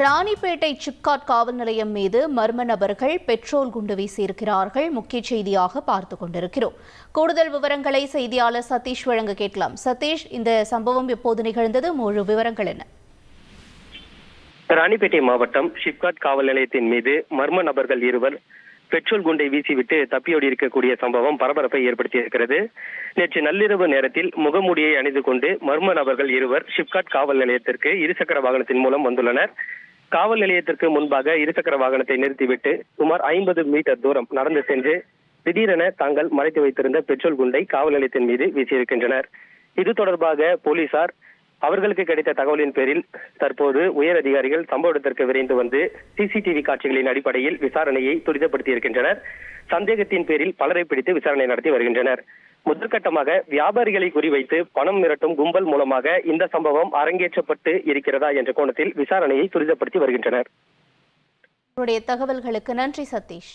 ராணிப்பேட்டை சிப்காட் காவல் நிலையம் மீது மர்ம நபர்கள் பெட்ரோல் குண்டு வீசியிருக்கிறார்கள். முக்கிய செய்தியாக பார்த்துக் கொண்டிருக்கிறோம். கூடுதல் விவரங்களை செய்தியாளர் சதீஷ் வழங்க கேட்கலாம். சதீஷ், இந்த சம்பவம் எப்போது நிகழ்ந்தது? முழு விவரங்கள் என்ன? ராணிப்பேட்டை மாவட்டம் சிப்காட் காவல் நிலையத்தின் மீது மர்ம நபர்கள் இருவர் பெட்ரோல் குண்டை வீசிவிட்டு தப்பியோடி இருக்கக்கூடிய சம்பவம் பரபரப்பை ஏற்படுத்தியிருக்கிறது. நேற்று நள்ளிரவு நேரத்தில் முகமூடியை அணிந்து கொண்டு மர்ம நபர்கள் இருவர் சிப்காட் காவல் நிலையத்திற்கு இருசக்கர வாகனத்தின் மூலம் வந்துள்ளனர். காவல் நிலையத்திற்கு முன்பாக இருசக்கர வாகனத்தை நிறுத்திவிட்டு சுமார் 50 மீட்டர் தூரம் நடந்து சென்று திடீரென தாங்கள் மறைத்து வைத்திருந்த பெட்ரோல் குண்டை காவல் நிலையத்தின் மீது வீசியிருக்கின்றனர். இது தொடர்பாக போலீசார் அவர்களுக்கு கிடைத்த தகவலின் பேரில் தற்போது உயர் அதிகாரிகள் சம்பவ இடத்திற்கு விரைந்து வந்து சிசிடிவி காட்சிகளின் அடிப்படையில் விசாரணையை துரிதப்படுத்தி இருக்கின்றனர். சந்தேகத்தின் பேரில் பலரை பிடித்து விசாரணை நடத்தி வருகின்றனர். முதற்கட்டமாக வியாபாரிகளை குறிவைத்து பணம் மிரட்டும் கும்பல் மூலமாக இந்த சம்பவம் அரங்கேற்றப்பட்டு இருக்கிறதா என்ற கோணத்தில் விசாரணையை துரிதப்படுத்தி வருகின்றனர். தகவல்களுக்கு நன்றி சதீஷ்.